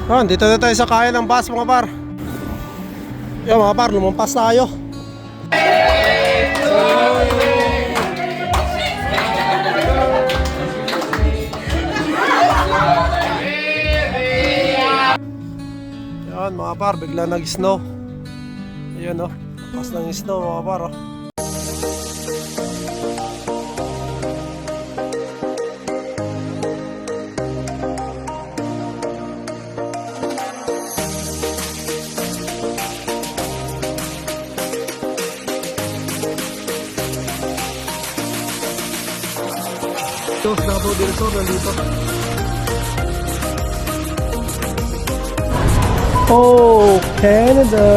Dito na tayo sa kaya ng bus mga par. Yo mga par, lumampas tayo. Yan mga par, bigla nag-snow. Ayun pas ng snow mga par Davao del Sur nandito. Oh, Canada.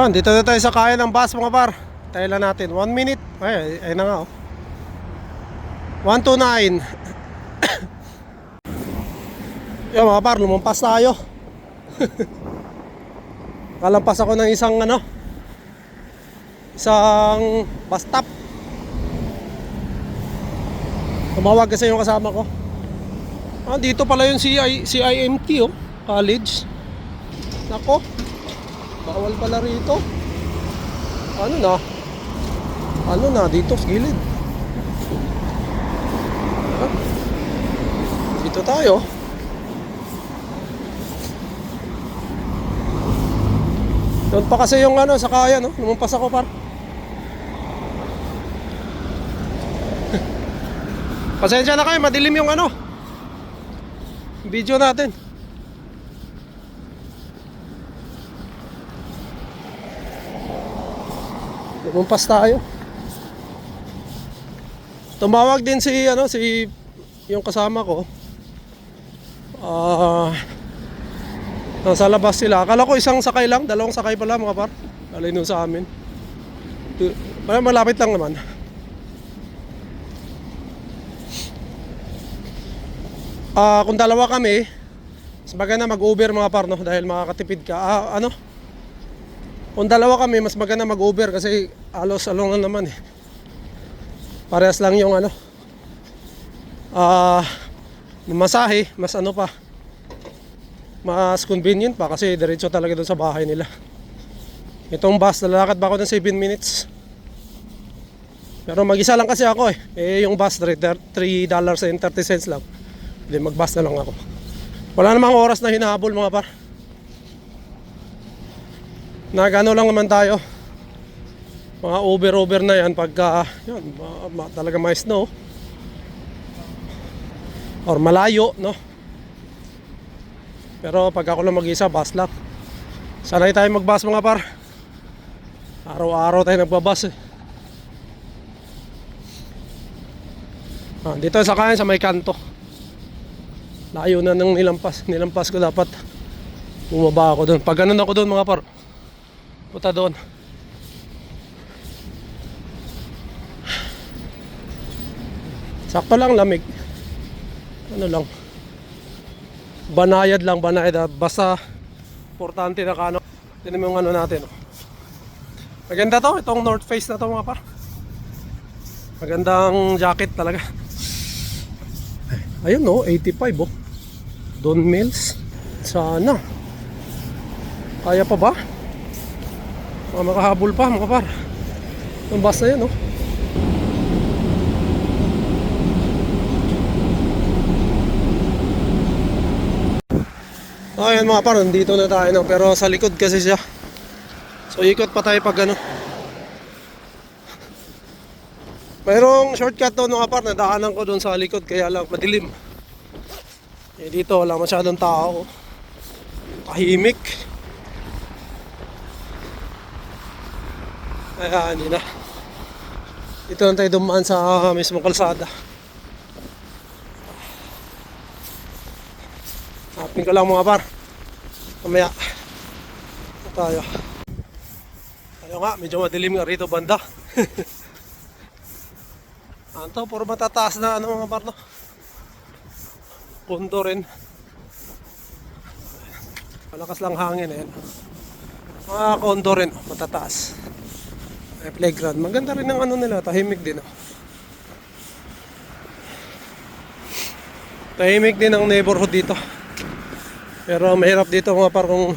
Dito na tayo sa kaya ng bus mga par. Tayo lang natin 1 minute. Ay na nga 129. Yo mga par, lumampas tayo. Kalampas ako ng isang bus stop. Tumawag kasi yung kasama ko. Dito pala yung CIMT college. Nako, bawal pala rito. Ano na dito sa gilid. Dito tayo. Doon pa kasi yung sa kaya lumampas ako par. Pasensya na kayo, madilim yung video natin. Lumampas tayo. Tumawag din si yung kasama ko. Nasa labas sila. Akala ko isang sakay lang, dalawang sakay pala mga par. Alay sa amin. Malapit lang naman. Kung dalawa kami, mas maganda mag-Uber mga par dahil makakatipid ka. Kung dalawa kami, mas maganda mag-Uber kasi alos along naman Parehas lang yung masahe, mas pa. Mas convenient pa kasi diretso talaga doon sa bahay nila. Itong bus, lalakad ba ako ng 7 minutes. Pero mag-isa lang kasi ako yung bus, $3.30 lang. Hindi, mag-bus na lang ako. Wala namang oras na hinahabol mga par. Nagano lang naman tayo. Mga Uber na yan pagka talaga may snow or malayo Pero pag ako lang mag-isa, bus lang. Sanay tayo mag-bus mga par. Araw-araw tayo nagbabas Dito sa kayan sa may kanto. Layo na ng nilampas ko, dapat bumaba ako doon. Pag ganun ako doon mga par, punta doon. Sakto lang, lamig. Banayad basta importante na tinan mo yung natin Maganda to, itong North Face na to mga par. Magandang jacket talaga. Ayun 85 Don Mills. Sana kaya pa ba? Makahabol pa mga par. Yung bus na yun Ayan mga par, nandito na tayo pero sa likod kasi siya. So ikot pa tayo pag mayroong shortcut mga par, nadaanan ko doon sa likod kaya lang madilim. Dito wala masyadong tao. Tahimik. Kaya hindi na. Dito lang tayo dumaan sa mismong kalsada. Hapin ko lang mga par. Mamaya tayo nga, medyo madilim nga rito banda. Anto, puro matataas na mga par Kondo rin. Malakas lang hangin Mga condo rin, matataas. May playground. Maganda rin ang ano nila, tahimik din. Tahimik din ang neighborhood dito. Pero mahirap dito mga par kung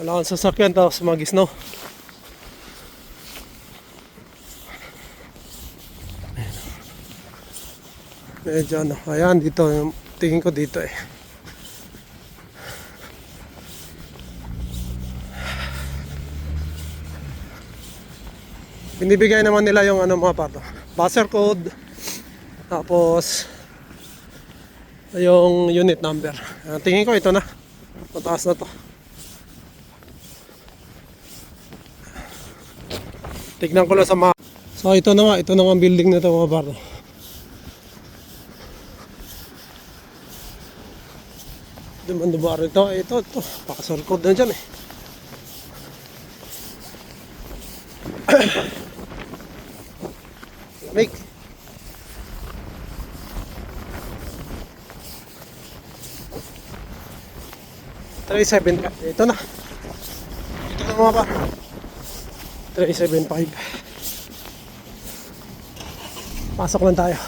wala kang sasakyan tapos mag-snow. Medyo ano, ayan dito, yung tingin ko dito eh. Binibigay naman nila yung ano mga par, buzzer code. Tapos yung unit number. Tingin ko ito na. Mataas na to. Tignan ko lang sa map. So ito na nga ang building na to mga par. Diman bar ito. Ito. Pakasarkod na dyan eh. Lamig. $375. Ito na. Ito na mga par. $375. Pasok lang tayo.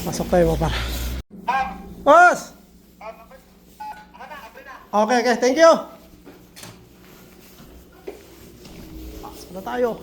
Pasok tayo mga par. Boss! Okay, thank you. Pasok na tayo.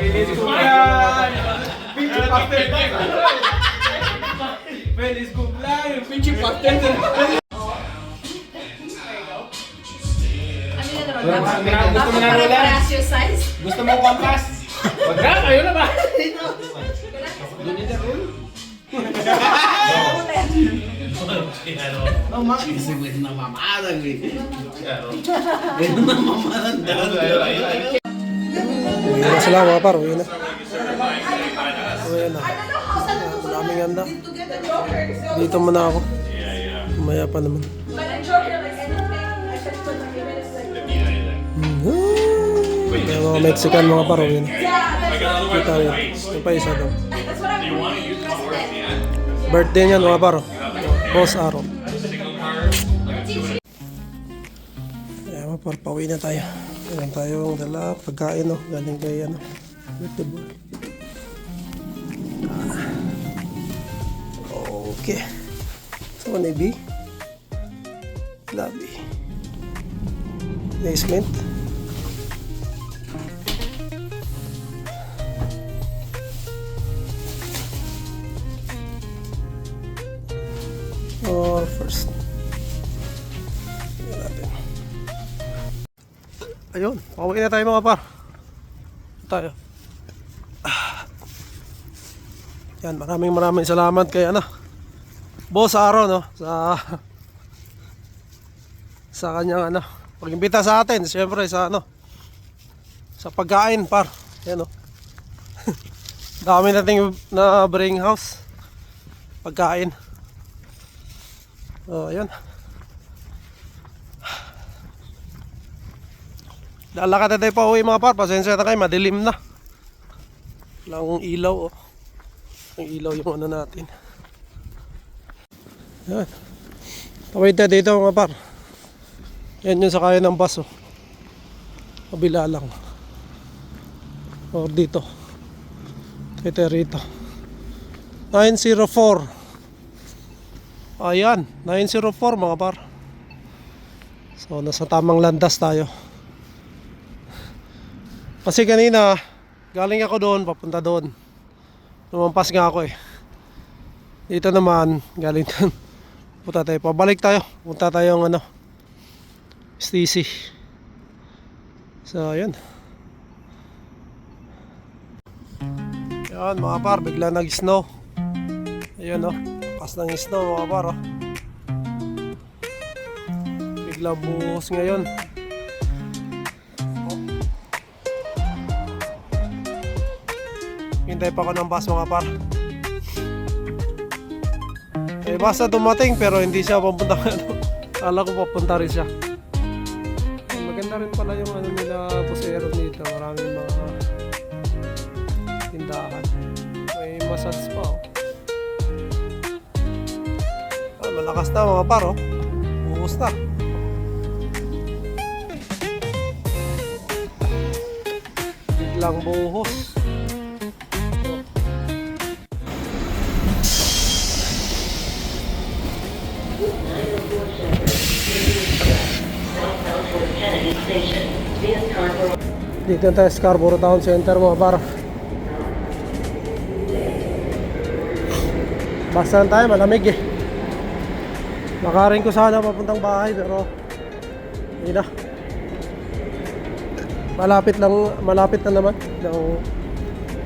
Feliz cumpleaños. Pinche pastel. Feliz cumpleaños, pinche pastel. Gusto mo na rola? Gusto mo kompas? Wag na, kayo na ba? You need a roll? No mames, ese güey es una mamada, güey. Es una mamada andar. Uwi na sila mga par, uwi na. Uwi na. Maraming handa. Dito muna ako. Maya pa naman. May mga Mexican mga par, uwi na. Kita rin. Ito pa isa daw. Birthday niyan mga par. Boss Aaron. Ayan mga par, pauwi na tayo. Ayan tayong dala, pagkain no, galing kay ano, birthday boy. Okay. So, maybe lobby. Basement. Or first. Tingnan natin. Ayun, pauwi na tayo mga par. Tayo. Yan, maraming salamat kay ano, Boss Aaron no, sa kanyang ano, pag-imbita sa atin, siyempre sa ano, sa pagkain par. Yan no. Dami nating na bring house pagkain. Oh, ayan. Lalakad na tayo pa uwi mga par. Pasensya na kayo, madilim na. Walang ilaw oh. Ang ilaw yung ano natin. Ayan. Tawid na dito mga par. Yan yung sakaya ng bus oh. Kabila lang. O dito. Ito rito. 904. Ayan, 904 mga par. So nasa tamang landas tayo. Kasi kanina galing ako doon, papunta doon. Lumampas nga ako eh. Dito naman galing doon. Punta tayo, pabalik tayo. Punta tayong ano, STC. So ayan. Yan mga par, bigla nag-snow. Ayun no, lakas ng snow mga par oh. Biglang buhos ngayon. Hintay pa ako ng bus mga par. Eh basta dumating pero hindi siya papunta ano. Kala ko papunta rin siya. Maganda rin pala yung ano nila busero dito. Maraming mga tindahan. May massage pa oh. Ah, malakas na mga par oh. Buhos na. Biglang buhos. Dito tayo sa Scarborough Town Center mga par. Basta tayo, malamig eh. Makarin ko sana papuntang bahay pero hindi na. Malapit na naman.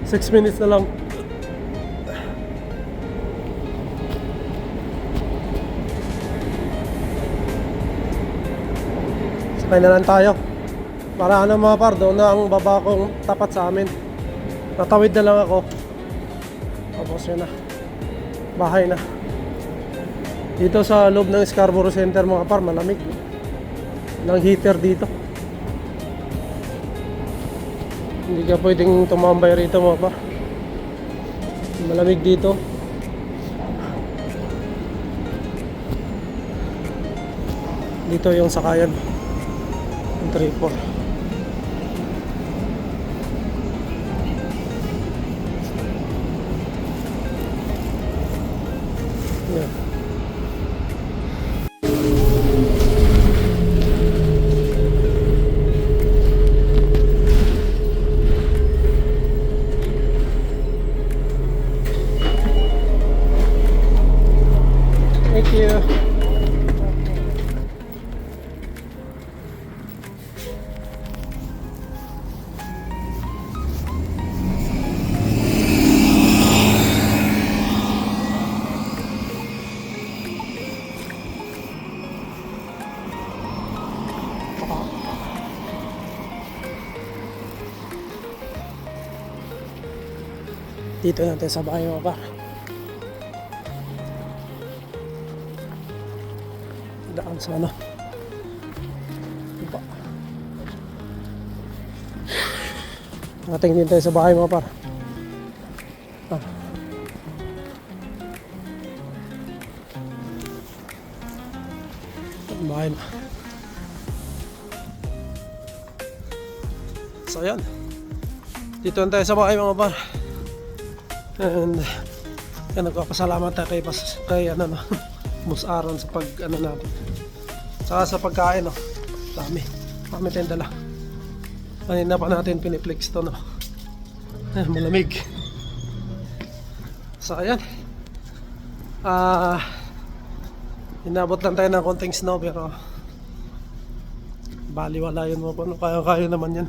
6 minutes na lang. Sakay na lang tayo. Para ano mga par, doon na ang baba kong tapat sa amin. Natawid na lang ako. Tapos yun na. Bahay na. Dito sa loob ng Scarborough Center mga par, malamig. Walang heater dito. Hindi ka pwedeng tumambay rito mga par. Malamig dito. Dito yung sakayan. Yung 3-4. Yeah. Thank you. Dito natin sa bahay mga par. Daan sa ano. Iba. Nating din tayo sa bahay mga par. Ah. Bahay na. So yan. Dito tayo sa bahay mga par. And yan, nagpapasalamat tayo kay ano no, Boss Aaron sa pag ano natin. Saka sa pagkain no. Dami tayong dala. Kanina pa natin piniplex to no. Malamig. So ayan. Inabot lang tayo ng konting snow pero baliwala yun mo po no. Kaya naman yan.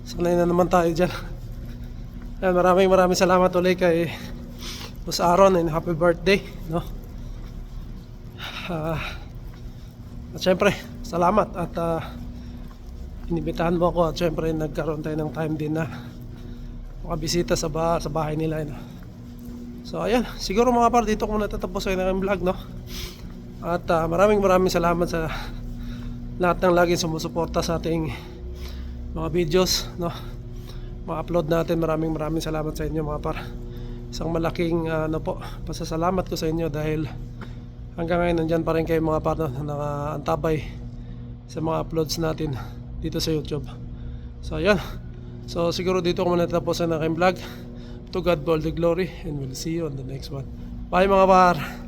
Sanay na naman tayo dyan. Maraming salamat ulit kay Boss Aaron and happy birthday no? At syempre salamat at inibitahan mo ako at syempre nagkaroon tayo ng time din na makabisita sa bahay nila no? So ayan, siguro mga par dito ko muna tatapos ang aking vlog no? At maraming salamat sa lahat ng laging sumusuporta sa ating mga videos no? Ma-upload natin. Maraming salamat sa inyo mga par. Isang malaking ano po, pasasalamat ko sa inyo dahil hanggang ngayon nandyan pa rin kayo mga par no, nakaantabay sa mga uploads natin dito sa YouTube. So ayan. So siguro dito ko muna tapos ang aking vlog. To God be all the glory and we'll see you on the next one. Bye mga par.